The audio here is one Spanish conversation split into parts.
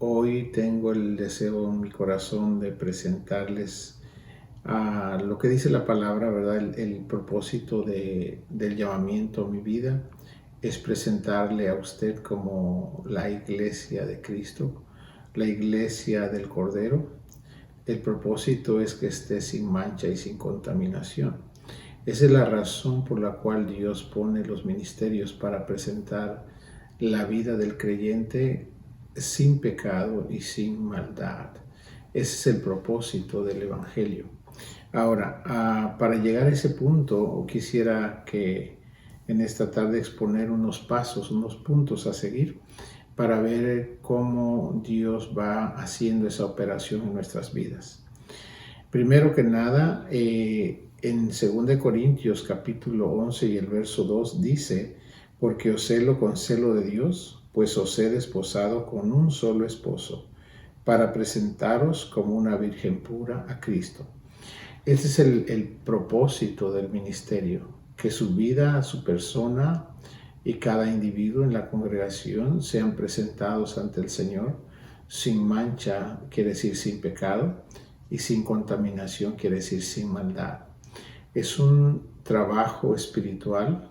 Hoy tengo el deseo en mi corazón de presentarles lo que dice la palabra, ¿verdad? El propósito del llamamiento a mi vida es presentarle a usted como la iglesia de Cristo, la iglesia del Cordero. El propósito es que esté sin mancha y sin contaminación. Esa es la razón por la cual Dios pone los ministerios para presentar la vida del creyente sin pecado y sin maldad. Ese es el propósito del Evangelio. Ahora, para llegar a ese punto, quisiera que en esta tarde exponer unos pasos, unos puntos a seguir para ver cómo Dios va haciendo esa operación en nuestras vidas. Primero que nada, en 2 Corintios capítulo 11 y el verso 2 dice: porque os celo con celo de Dios, pues os he desposado con un solo esposo, para presentaros como una virgen pura a Cristo. Ese es el propósito del ministerio, que su vida, su persona y cada individuo en la congregación sean presentados ante el Señor sin mancha, quiere decir sin pecado, y sin contaminación, quiere decir sin maldad. Es un trabajo espiritual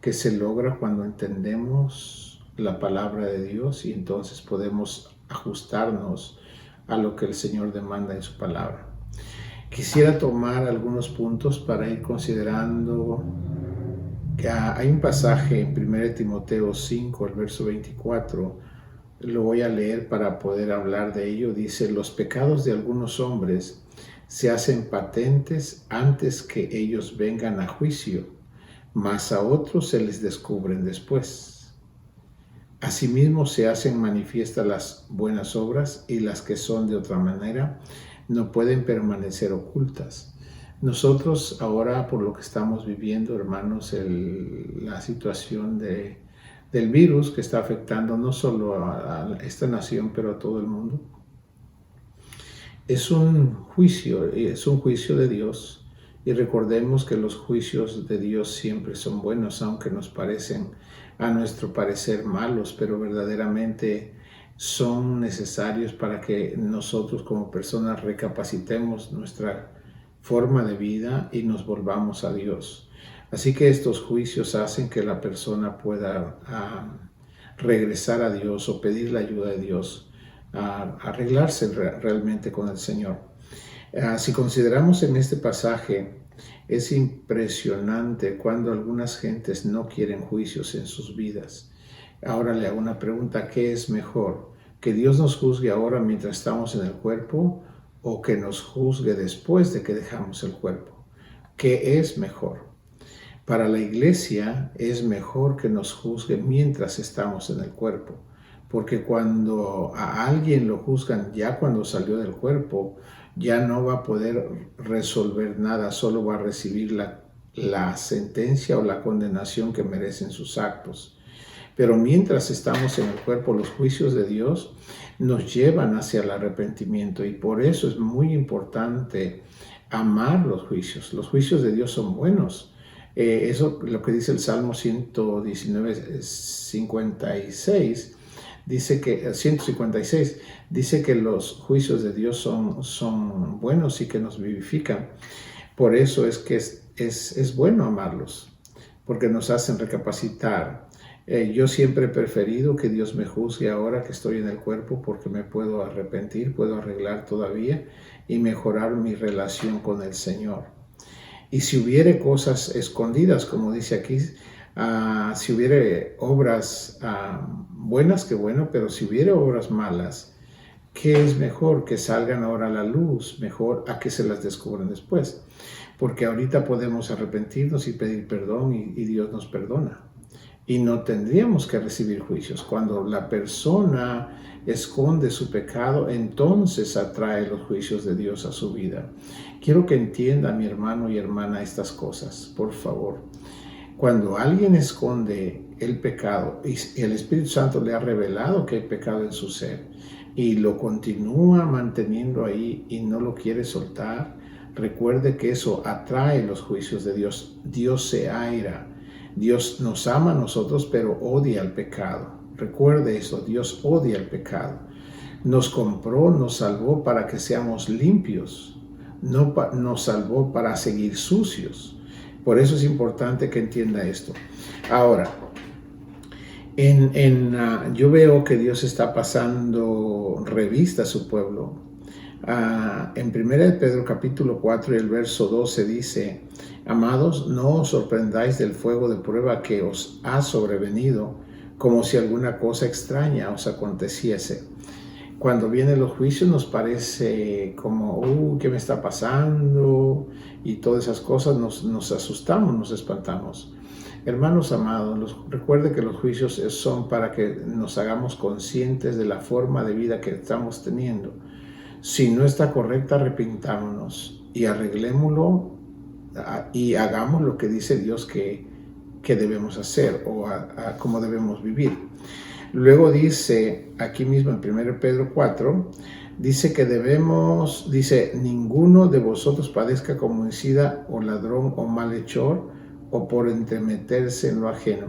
que se logra cuando entendemos la palabra de Dios y entonces podemos ajustarnos a lo que el Señor demanda en su palabra. Quisiera tomar algunos puntos para ir considerando que hay un pasaje en 1 Timoteo 5, el verso 24, lo voy a leer para poder hablar de ello. Dice: los pecados de algunos hombres se hacen patentes antes que ellos vengan a juicio, mas a otros se les descubren después. Asimismo se hacen manifiestas las buenas obras, y las que son de otra manera no pueden permanecer ocultas. Nosotros ahora, por lo que estamos viviendo, hermanos, la situación del virus que está afectando no solo a esta nación, pero a todo el mundo, es un juicio de Dios. Y recordemos que los juicios de Dios siempre son buenos, aunque nos parecen a nuestro parecer malos, pero verdaderamente son necesarios para que nosotros como personas recapacitemos nuestra forma de vida y nos volvamos a Dios. Así que estos juicios hacen que la persona pueda regresar a Dios o pedir la ayuda de Dios, arreglarse realmente con el Señor. Si consideramos en este pasaje, es impresionante cuando algunas gentes no quieren juicios en sus vidas. Ahora le hago una pregunta: ¿qué es mejor? ¿Que Dios nos juzgue ahora mientras estamos en el cuerpo o que nos juzgue después de que dejamos el cuerpo? ¿Qué es mejor? Para la iglesia es mejor que nos juzgue mientras estamos en el cuerpo, porque cuando a alguien lo juzgan ya cuando salió del cuerpo, ya no va a poder resolver nada, solo va a recibir la sentencia o la condenación que merecen sus actos. Pero mientras estamos en el cuerpo, los juicios de Dios nos llevan hacia el arrepentimiento, y por eso es muy importante amar los juicios. Los juicios de Dios son buenos. Eso lo que dice el Salmo 119, 56, dice que 156 dice que los juicios de Dios son buenos y que nos vivifican. Por eso es que es bueno amarlos, porque nos hacen recapacitar. Yo siempre he preferido que Dios me juzgue ahora que estoy en el cuerpo, porque me puedo arrepentir, puedo arreglar todavía y mejorar mi relación con el Señor. Y si hubiere cosas escondidas, como dice aquí, si hubiere obras buenas, qué bueno, pero si hubiere obras malas, ¿qué es mejor? Que salgan ahora a la luz, mejor a que se las descubran después. Porque ahorita podemos arrepentirnos y pedir perdón y Dios nos perdona. Y no tendríamos que recibir juicios. Cuando la persona esconde su pecado, entonces atrae los juicios de Dios a su vida. Quiero que entienda, mi hermano y hermana, estas cosas, por favor. Cuando alguien esconde el pecado y el Espíritu Santo le ha revelado que hay pecado en su ser y lo continúa manteniendo ahí y no lo quiere soltar, recuerde que eso atrae los juicios de Dios. Dios se aira. Dios nos ama a nosotros, pero odia el pecado. Recuerde eso, Dios odia el pecado. Nos compró, nos salvó para que seamos limpios, no nos salvó para seguir sucios. Por eso es importante que entienda esto. Ahora, yo veo que Dios está pasando revista a su pueblo. En 1 Pedro capítulo 4 y el verso 12 dice: amados, no os sorprendáis del fuego de prueba que os ha sobrevenido, como si alguna cosa extraña os aconteciese. Cuando vienen los juicios nos parece como, ¿qué me está pasando? Y todas esas cosas nos asustamos, nos espantamos. Hermanos amados, recuerde que los juicios son para que nos hagamos conscientes de la forma de vida que estamos teniendo. Si no está correcta, arrepintámonos y arreglémoslo y hagamos lo que dice Dios que debemos hacer o cómo debemos vivir. Luego dice, aquí mismo en 1 Pedro 4, dice que ninguno de vosotros padezca como homicida o ladrón o malhechor o por entremeterse en lo ajeno.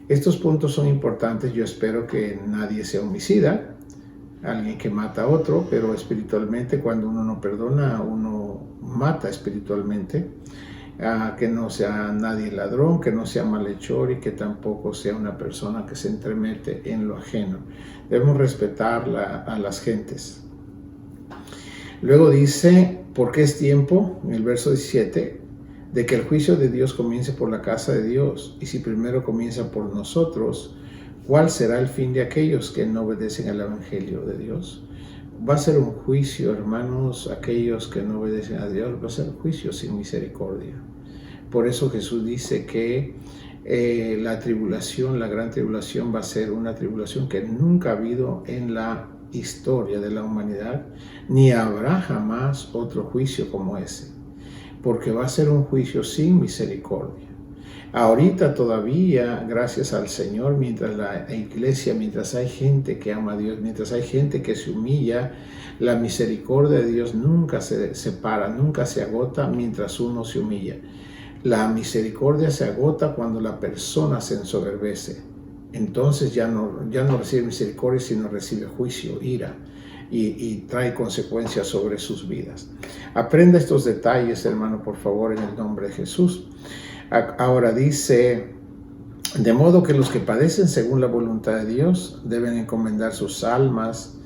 Estos puntos son importantes. Yo espero que nadie sea homicida, alguien que mata a otro, pero espiritualmente, cuando uno no perdona, uno mata espiritualmente. Que no sea nadie ladrón, que no sea malhechor y que tampoco sea una persona que se entremete en lo ajeno. Debemos respetar a las gentes. Luego dice, porque es tiempo, en el verso 17, de que el juicio de Dios comience por la casa de Dios. Y si primero comienza por nosotros, ¿cuál será el fin de aquellos que no obedecen al Evangelio de Dios? Va a ser un juicio, hermanos, aquellos que no obedecen a Dios, va a ser un juicio sin misericordia. Por eso Jesús dice que la tribulación, la gran tribulación, va a ser una tribulación que nunca ha habido en la historia de la humanidad, ni habrá jamás otro juicio como ese, porque va a ser un juicio sin misericordia. Ahorita todavía, gracias al Señor, mientras la iglesia, mientras hay gente que ama a Dios, mientras hay gente que se humilla, la misericordia de Dios nunca se separa, nunca se agota mientras uno se humilla. La misericordia se agota cuando la persona se ensoberbece. Entonces ya no recibe misericordia, sino recibe juicio, ira, y trae consecuencias sobre sus vidas. Aprenda estos detalles, hermano, por favor, en el nombre de Jesús. Ahora dice, de modo que los que padecen según la voluntad de Dios deben encomendar sus almas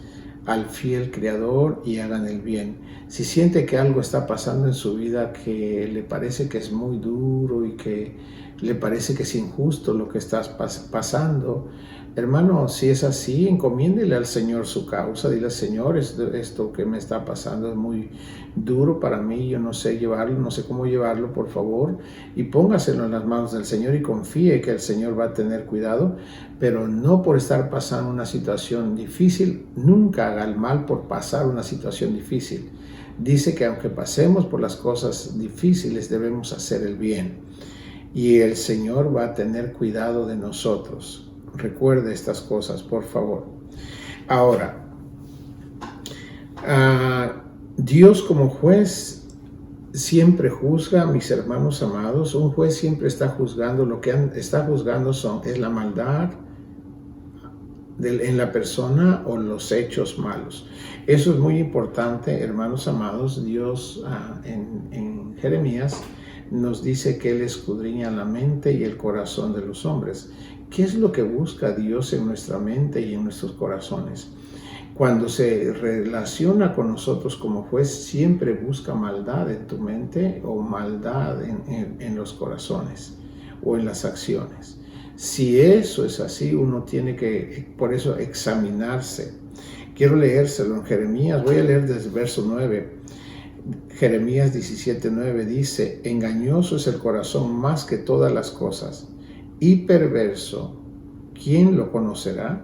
al fiel Creador y hagan el bien. Si siente que algo está pasando en su vida que le parece que es muy duro y que le parece que es injusto lo que estás pasando, hermano, si es así, encomiéndele al Señor su causa. Dile: Señor, esto que me está pasando es muy duro para mí, yo no sé llevarlo, no sé cómo llevarlo, por favor, y póngaselo en las manos del Señor y confíe que el Señor va a tener cuidado, pero no por estar pasando una situación difícil. Nunca haga el mal por pasar una situación difícil. Dice que aunque pasemos por las cosas difíciles, debemos hacer el bien, y el Señor va a tener cuidado de nosotros. Recuerde estas cosas, por favor. Ahora, Dios como juez siempre juzga, mis hermanos amados. Un juez siempre está juzgando. Lo que está juzgando es la maldad en la persona o los hechos malos. Eso es muy importante, hermanos amados. Dios en Jeremías nos dice que Él escudriña la mente y el corazón de los hombres. ¿Qué es lo que busca Dios en nuestra mente y en nuestros corazones? Cuando se relaciona con nosotros como juez, siempre busca maldad en tu mente o maldad en los corazones o en las acciones. Si eso es así, uno tiene que, por eso, examinarse. Quiero leérselo en Jeremías. Voy a leer desde el verso 9. Jeremías 17:9 dice: engañoso es el corazón más que todas las cosas, y perverso, ¿quién lo conocerá?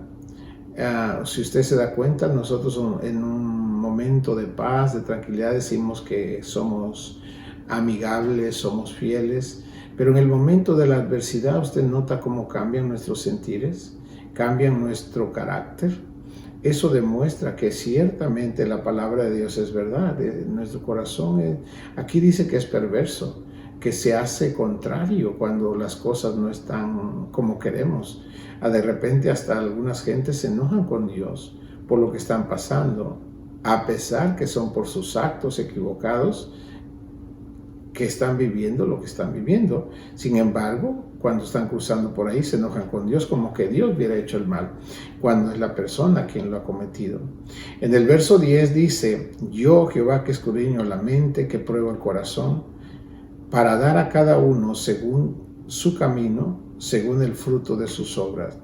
Si usted se da cuenta, nosotros en un momento de paz, de tranquilidad, decimos que somos amigables, somos fieles, pero en el momento de la adversidad usted nota cómo cambian nuestros sentires, cambian nuestro carácter. Eso demuestra que ciertamente la palabra de Dios es verdad. Nuestro corazón aquí dice que es perverso, que se hace contrario cuando las cosas no están como queremos. De repente hasta algunas gentes se enojan con Dios por lo que están pasando, a pesar que son por sus actos equivocados que están viviendo lo que están viviendo. Sin embargo, cuando están cruzando por ahí, se enojan con Dios como que Dios hubiera hecho el mal, cuando es la persona quien lo ha cometido. En el verso 10 dice: yo, Jehová, que escudriño la mente, que pruebo el corazón, para dar a cada uno según su camino, según el fruto de sus obras.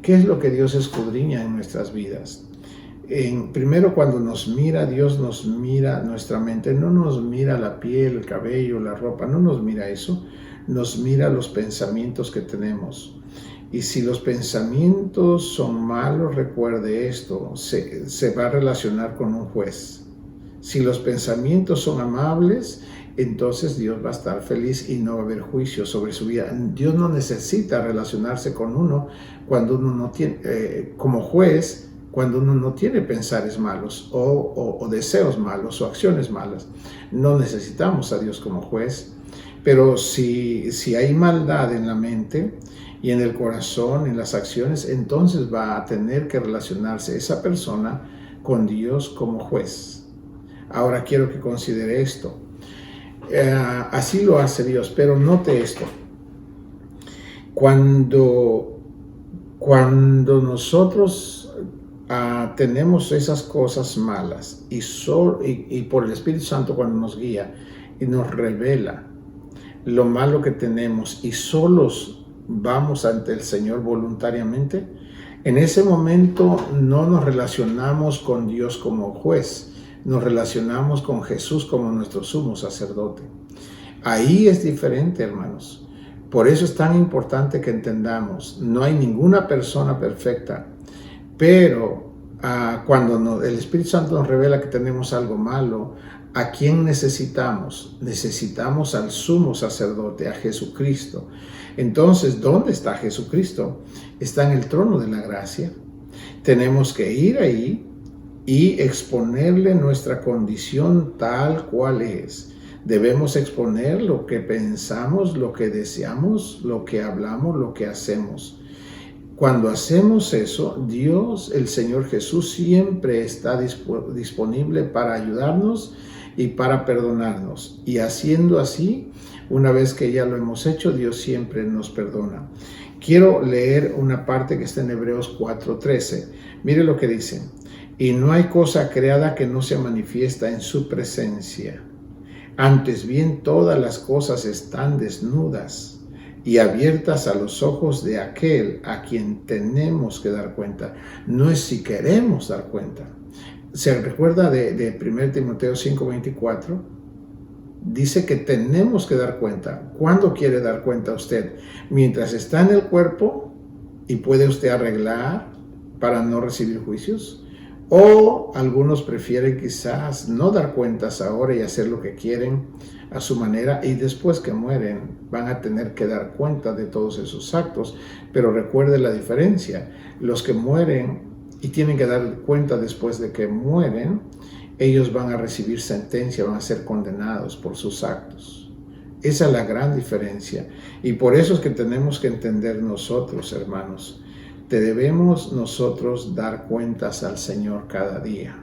¿Qué es lo que Dios escudriña en nuestras vidas? Primero, cuando nos mira, Dios nos mira nuestra mente, no nos mira la piel, el cabello, la ropa, no nos mira eso, nos mira los pensamientos que tenemos. Y si los pensamientos son malos, recuerde esto, se va a relacionar con un juez. Si los pensamientos son amables, entonces Dios va a estar feliz y no va a haber juicio sobre su vida. Dios no necesita relacionarse con uno cuando uno no tiene, como juez, cuando uno no tiene pensares malos o deseos malos o acciones malas. No necesitamos a Dios como juez, pero si hay maldad en la mente y en el corazón, en las acciones, entonces va a tener que relacionarse esa persona con Dios como juez. Ahora quiero que considere esto. Así lo hace Dios, pero note esto. Cuando nosotros tenemos esas cosas malas y por el Espíritu Santo, cuando nos guía y nos revela lo malo que tenemos y solos vamos ante el Señor voluntariamente, en ese momento no nos relacionamos con Dios como juez, nos relacionamos con Jesús como nuestro sumo sacerdote. Ahí es diferente, hermanos. Por eso es tan importante que entendamos, no hay ninguna persona perfecta, pero cuando el Espíritu Santo nos revela que tenemos algo malo, ¿a quién necesitamos? Necesitamos al sumo sacerdote, a Jesucristo. Entonces, ¿dónde está Jesucristo? Está en el trono de la gracia. Tenemos que ir ahí y exponerle nuestra condición tal cual es. Debemos exponer lo que pensamos, lo que deseamos, lo que hablamos, lo que hacemos. Cuando hacemos eso, Dios, el Señor Jesús, siempre está disponible para ayudarnos y para perdonarnos. Y haciendo así, una vez que ya lo hemos hecho, Dios siempre nos perdona. Quiero leer una parte que está en Hebreos 4:13. Mire lo que dice: y no hay cosa creada que no se manifiesta en su presencia. Antes bien, todas las cosas están desnudas y abiertas a los ojos de aquel a quien tenemos que dar cuenta. No es si queremos dar cuenta. ¿Se recuerda de 1 Timoteo 5:24? Dice que tenemos que dar cuenta. ¿Cuándo quiere dar cuenta usted? Mientras está en el cuerpo y puede usted arreglar para no recibir juicios. O algunos prefieren quizás no dar cuentas ahora y hacer lo que quieren a su manera, y después que mueren van a tener que dar cuenta de todos esos actos. Pero recuerde la diferencia: los que mueren y tienen que dar cuenta después de que mueren, ellos van a recibir sentencia, van a ser condenados por sus actos. Esa es la gran diferencia, y por eso es que tenemos que entender nosotros, hermanos, debemos nosotros dar cuentas al Señor cada día.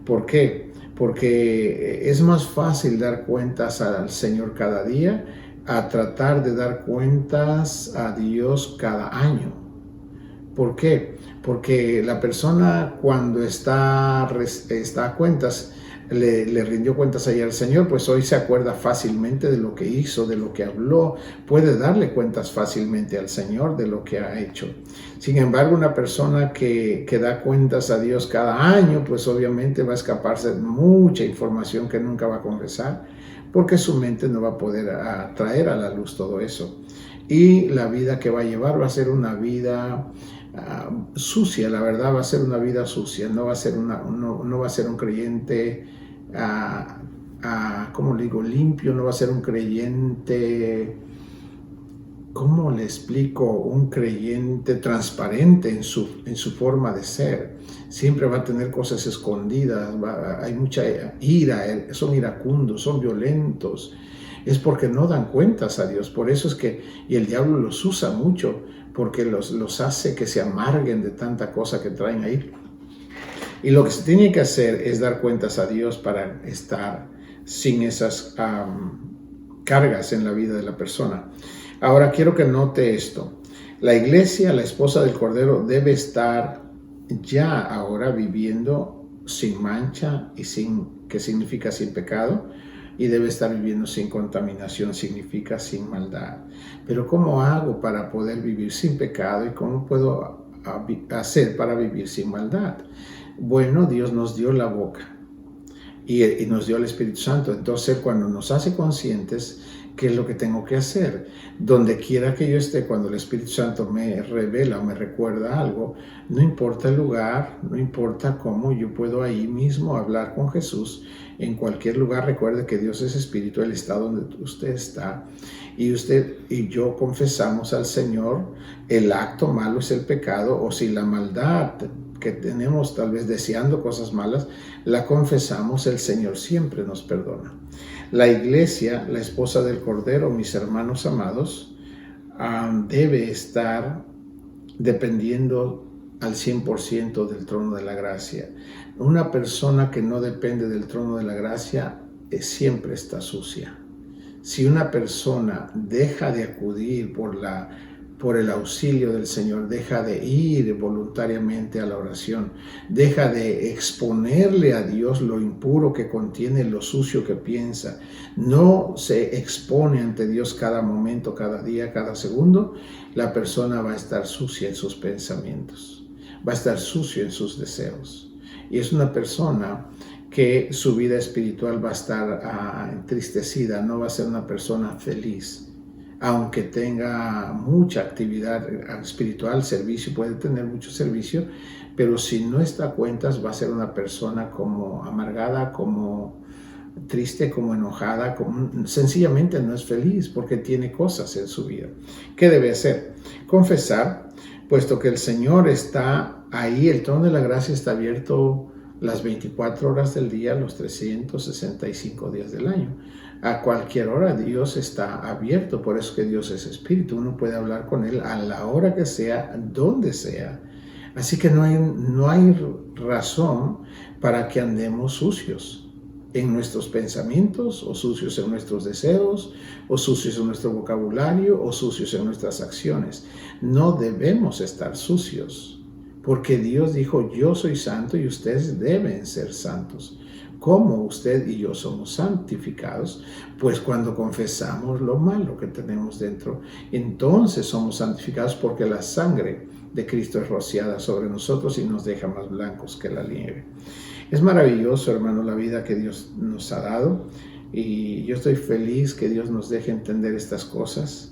¿Por qué? Porque es más fácil dar cuentas al Señor cada día a tratar de dar cuentas a Dios cada año. ¿Por qué? Porque la persona, cuando está a cuentas, le rindió cuentas ayer al Señor, pues hoy se acuerda fácilmente de lo que hizo, de lo que habló, puede darle cuentas fácilmente al Señor de lo que ha hecho. Sin embargo, una persona que da cuentas a Dios cada año, pues obviamente va a escaparse de mucha información que nunca va a confesar, porque su mente no va a poder traer a la luz todo eso. Y la vida que va a llevar va a ser una vida sucia, la verdad va a ser una vida sucia, no va a ser, no va a ser un creyente, ¿cómo le digo?, limpio, no va a ser un creyente, ¿cómo le explico?, un creyente transparente en su forma de ser. Siempre va a tener cosas escondidas, hay mucha ira, son iracundos, son violentos. Es porque no dan cuentas a Dios. Por eso es que, y el diablo los usa mucho, porque los hace que se amarguen de tanta cosa que traen ahí. Y lo que se tiene que hacer es dar cuentas a Dios para estar sin esas cargas en la vida de la persona. Ahora quiero que note esto. La iglesia, la esposa del Cordero, debe estar ya ahora viviendo sin mancha y sin, ¿qué significa sin pecado? Y debe estar viviendo sin contaminación, significa sin maldad. Pero ¿cómo hago para poder vivir sin pecado y cómo puedo hacer para vivir sin maldad? Bueno, Dios nos dio la boca y nos dio el Espíritu Santo. Entonces, cuando nos hace conscientes, ¿qué es lo que tengo que hacer? Donde quiera que yo esté, cuando el Espíritu Santo me revela o me recuerda algo, no importa el lugar, no importa cómo, yo puedo ahí mismo hablar con Jesús. En cualquier lugar, recuerde que Dios es Espíritu, Él está donde usted está. Y usted y yo confesamos al Señor, el acto malo es el pecado, o si la maldad que tenemos tal vez deseando cosas malas, la confesamos, el Señor siempre nos perdona. La iglesia, la esposa del Cordero, mis hermanos amados, debe estar dependiendo al 100% del trono de la gracia. Una persona que no depende del trono de la gracia siempre está sucia. Si una persona deja de acudir por el auxilio del Señor, deja de ir voluntariamente a la oración, deja de exponerle a Dios lo impuro que contiene, lo sucio que piensa, no se expone ante Dios cada momento, cada día, cada segundo, la persona va a estar sucia en sus pensamientos, va a estar sucio en sus deseos. Y es una persona que su vida espiritual va a estar entristecida, no va a ser una persona feliz. Aunque tenga mucha actividad espiritual, servicio, puede tener mucho servicio, pero si no está a cuentas va a ser una persona como amargada, como triste, como enojada, sencillamente no es feliz porque tiene cosas en su vida. ¿Qué debe hacer? Confesar, puesto que el Señor está ahí, el trono de la gracia está abierto las 24 horas del día, los 365 días del año. A cualquier hora Dios está abierto, por eso que Dios es Espíritu. Uno puede hablar con Él a la hora que sea, donde sea. Así que no hay razón para que andemos sucios en nuestros pensamientos, o sucios en nuestros deseos, o sucios en nuestro vocabulario, o sucios en nuestras acciones. No debemos estar sucios, porque Dios dijo, yo soy santo y ustedes deben ser santos. ¿Cómo usted y yo somos santificados? Pues cuando confesamos lo malo que tenemos dentro, entonces somos santificados porque la sangre de Cristo es rociada sobre nosotros y nos deja más blancos que la nieve. Es maravilloso, hermano, la vida que Dios nos ha dado y yo estoy feliz que Dios nos deje entender estas cosas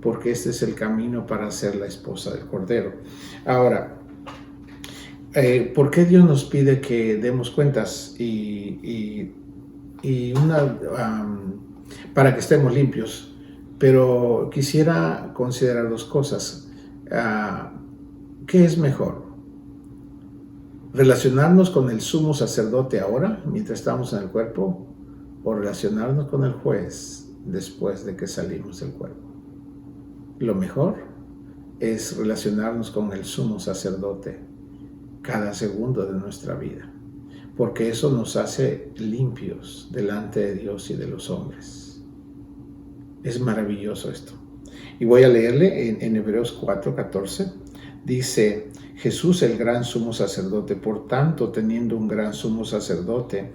porque este es el camino para ser la esposa del Cordero. Ahora, ¿por qué Dios nos pide que demos cuentas para que estemos limpios? Pero quisiera considerar dos cosas. ¿Qué es mejor? ¿Relacionarnos con el sumo sacerdote ahora, mientras estamos en el cuerpo? ¿O relacionarnos con el juez después de que salimos del cuerpo? Lo mejor es relacionarnos con el sumo sacerdote cada segundo de nuestra vida, porque eso nos hace limpios delante de Dios y de los hombres. Es maravilloso esto. Y voy a leerle en Hebreos 4:14. Dice, Jesús el gran sumo sacerdote, por tanto, teniendo un gran sumo sacerdote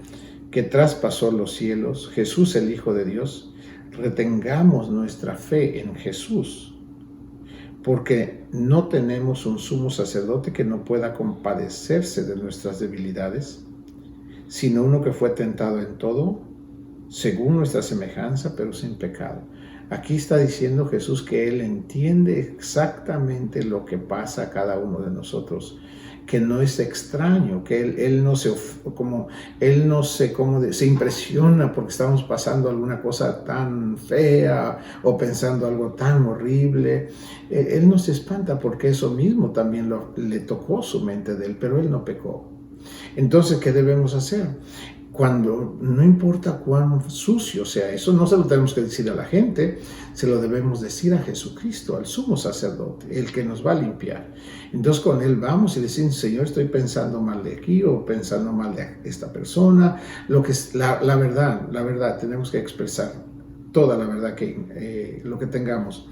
que traspasó los cielos, Jesús el Hijo de Dios, retengamos nuestra fe en Jesús, porque no tenemos un sumo sacerdote que no pueda compadecerse de nuestras debilidades, sino uno que fue tentado en todo, según nuestra semejanza, pero sin pecado. Aquí está diciendo Jesús que Él entiende exactamente lo que pasa a cada uno de nosotros, que no es extraño, que Él no se impresiona porque estamos pasando alguna cosa tan fea o pensando algo tan horrible. Él no se espanta porque eso mismo también le tocó su mente de Él, pero Él no pecó. Entonces, ¿qué debemos hacer? cuando no importa cuán sucio sea eso, no se lo tenemos que decir a la gente, se lo debemos decir a Jesucristo, al sumo sacerdote, el que nos va a limpiar. Entonces con él vamos y decimos, Señor, estoy pensando mal de aquí o pensando mal de esta persona. Lo que es la verdad, tenemos que expresar toda la verdad que lo que tengamos.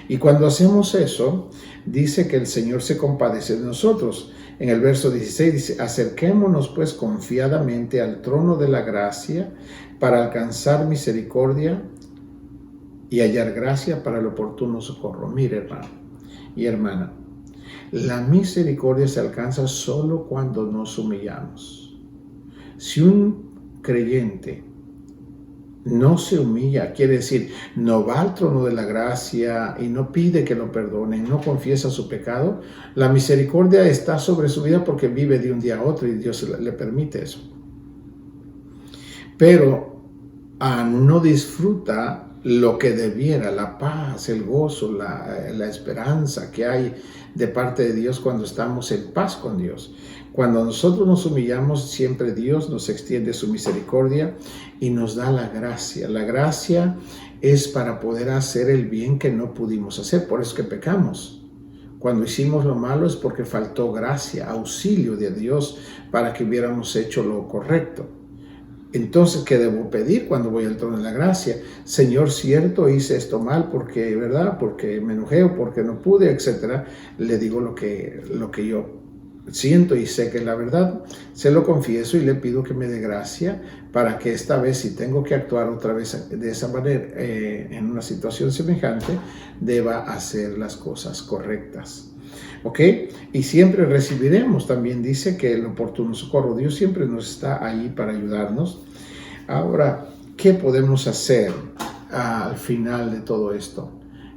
Y cuando hacemos eso, dice que el Señor se compadece de nosotros. En el verso 16 dice, acerquémonos pues confiadamente al trono de la gracia para alcanzar misericordia y hallar gracia para el oportuno socorro. Mire, hermano y hermana, la misericordia se alcanza solo cuando nos humillamos. Si un creyente no se humilla, quiere decir, no va al trono de la gracia y no pide que lo perdonen, no confiesa su pecado, la misericordia está sobre su vida porque vive de un día a otro y Dios le permite eso. Pero no disfruta lo que debiera, la paz, el gozo, la esperanza que hay de parte de Dios cuando estamos en paz con Dios. Cuando nosotros nos humillamos, siempre Dios nos extiende su misericordia y nos da la gracia. La gracia es para poder hacer el bien que no pudimos hacer, por eso que pecamos. Cuando hicimos lo malo es porque faltó gracia, auxilio de Dios para que hubiéramos hecho lo correcto. Entonces, ¿qué debo pedir cuando voy al trono de la gracia? Señor, cierto, hice esto mal porque, ¿verdad? Porque me enojé o porque no pude, etc. Le digo lo que yo siento y sé que es la verdad. Se lo confieso y le pido que me dé gracia para que esta vez, si tengo que actuar otra vez de esa manera en una situación semejante, deba hacer las cosas correctas. ¿Ok? Y siempre recibiremos, también dice que el oportuno socorro. Dios siempre nos está ahí para ayudarnos. Ahora, ¿qué podemos hacer al final de todo esto?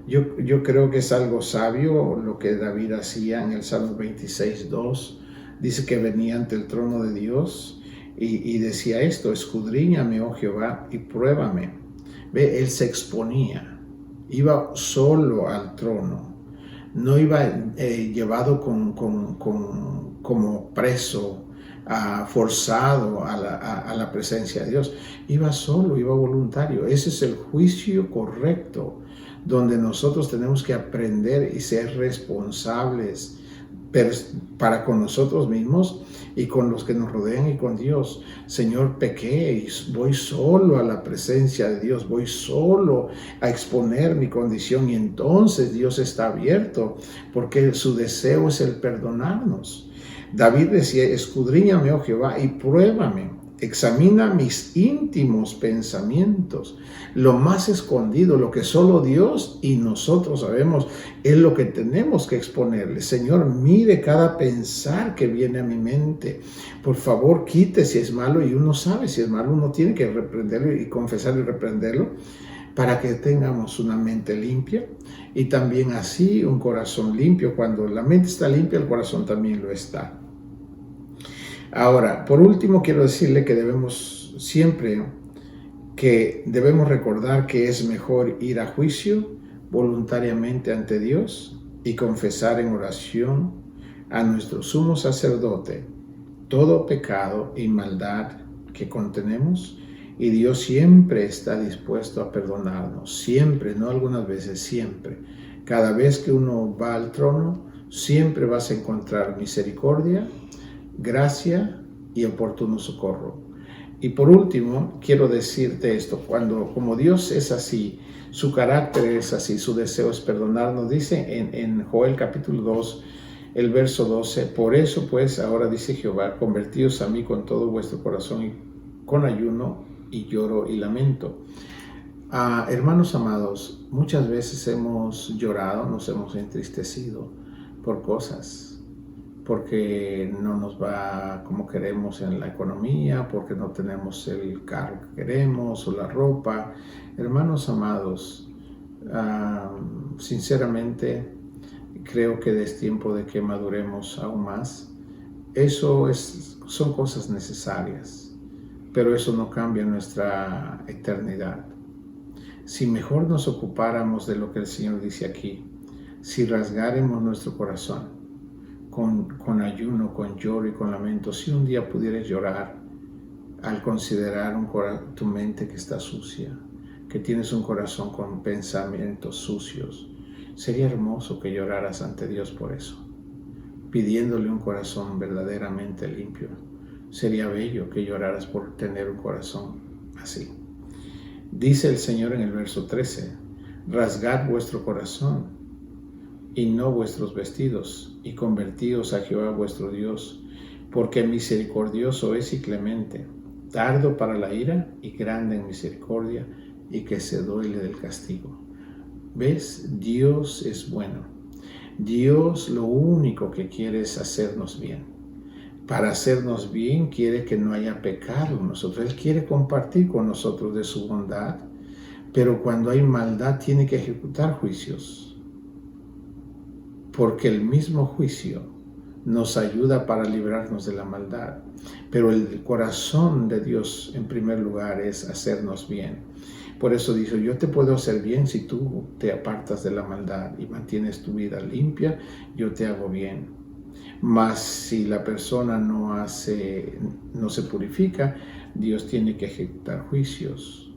Yo creo que es algo sabio lo que David hacía en el Salmo 26:2. Dice que venía ante el trono de Dios y decía esto, escudriñame, oh Jehová, y pruébame. Ve, él se exponía, iba solo al trono. No iba llevado como preso, forzado a la presencia de Dios. Iba solo, iba voluntario. Ese es el juicio correcto, donde nosotros tenemos que aprender y ser responsables para con nosotros mismos y con los que nos rodean y con Dios. Señor, pequé y voy solo a la presencia de Dios, voy solo a exponer mi condición y entonces Dios está abierto porque su deseo es el perdonarnos. David decía, escudriñame, oh Jehová, y pruébame. Examina mis íntimos pensamientos, lo más escondido, lo que solo Dios y nosotros sabemos, es lo que tenemos que exponerle. Señor, mire cada pensar que viene a mi mente. Por favor, quite si es malo, y uno sabe si es malo, uno tiene que reprenderlo y confesarlo y reprenderlo para que tengamos una mente limpia y también así un corazón limpio. Cuando la mente está limpia, el corazón también lo está. Ahora, por último, quiero decirle que debemos recordar que es mejor ir a juicio voluntariamente ante Dios y confesar en oración a nuestro sumo sacerdote todo pecado y maldad que contenemos, y Dios siempre está dispuesto a perdonarnos, siempre, no algunas veces, siempre. Cada vez que uno va al trono, siempre vas a encontrar misericordia, gracia y oportuno socorro. Y por último, quiero decirte esto, como Dios es así, su carácter es así, su deseo es perdonarnos, dice en Joel capítulo 2, el verso 12, por eso pues ahora dice Jehová, convertíos a mí con todo vuestro corazón y con ayuno y lloro y lamento. Hermanos amados, muchas veces hemos llorado, nos hemos entristecido por cosas, porque no nos va como queremos en la economía, porque no tenemos el carro que queremos o la ropa. Hermanos amados, sinceramente creo que es tiempo de que maduremos aún más. Son cosas necesarias, pero eso no cambia nuestra eternidad. Si mejor nos ocupáramos de lo que el Señor dice aquí, si rasgáramos nuestro corazón con ayuno, con lloro y con lamento, si un día pudieras llorar al considerar tu mente que está sucia, que tienes un corazón con pensamientos sucios. Sería hermoso que lloraras ante Dios por eso, pidiéndole un corazón verdaderamente limpio. Sería bello que lloraras por tener un corazón así. Dice el Señor en el verso 13, rasgad vuestro corazón y no vuestros vestidos, y convertíos a Jehová vuestro Dios, porque misericordioso es y clemente, tardo para la ira y grande en misericordia, y que se duele del castigo. ¿Ves? Dios es bueno. Dios lo único que quiere es hacernos bien. Para hacernos bien quiere que no haya pecado en nosotros. Él quiere compartir con nosotros de su bondad, pero cuando hay maldad tiene que ejecutar juicios, porque el mismo juicio nos ayuda para librarnos de la maldad. Pero el corazón de Dios en primer lugar es hacernos bien. Por eso dice, yo te puedo hacer bien si tú te apartas de la maldad y mantienes tu vida limpia, yo te hago bien. Mas si la persona no se purifica, Dios tiene que ejecutar juicios.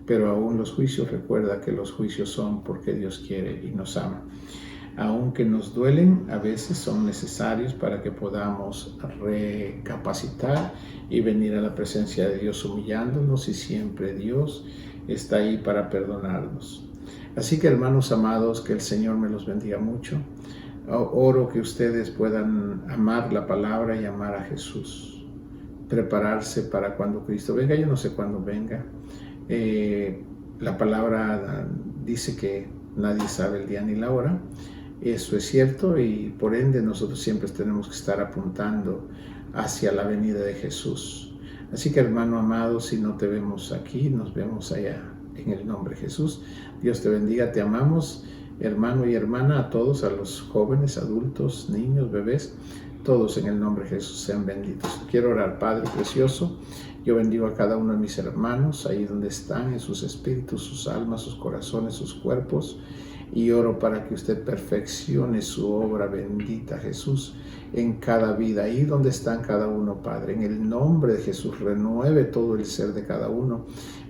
Pero aún los juicios, recuerda que los juicios son porque Dios quiere y nos ama. Aunque nos duelen, a veces son necesarios para que podamos recapacitar y venir a la presencia de Dios humillándonos, y siempre Dios está ahí para perdonarnos. Así que, hermanos amados, que el Señor me los bendiga mucho. Oro que ustedes puedan amar la palabra y amar a Jesús. Prepararse para cuando Cristo venga. Yo no sé cuándo venga. La palabra dice que nadie sabe el día ni la hora. Eso es cierto, y por ende nosotros siempre tenemos que estar apuntando hacia la venida de Jesús. Así que, hermano amado, si no te vemos aquí, nos vemos allá en el nombre de Jesús. Dios te bendiga, te amamos, hermano y hermana, a todos, a los jóvenes, adultos, niños, bebés, todos en el nombre de Jesús sean benditos. Quiero orar. Padre precioso, yo bendigo a cada uno de mis hermanos, ahí donde están, en sus espíritus, sus almas, sus corazones, sus cuerpos, y oro para que usted perfeccione su obra bendita, Jesús, en cada vida, ahí donde están cada uno, Padre. En el nombre de Jesús, renueve todo el ser de cada uno,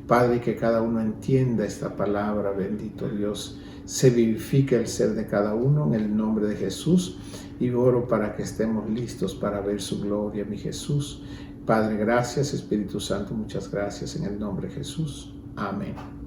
Padre, que cada uno entienda esta palabra, bendito Dios. Se vivifique el ser de cada uno en el nombre de Jesús, y oro para que estemos listos para ver su gloria, mi Jesús. Padre, gracias. Espíritu Santo, muchas gracias en el nombre de Jesús. Amén.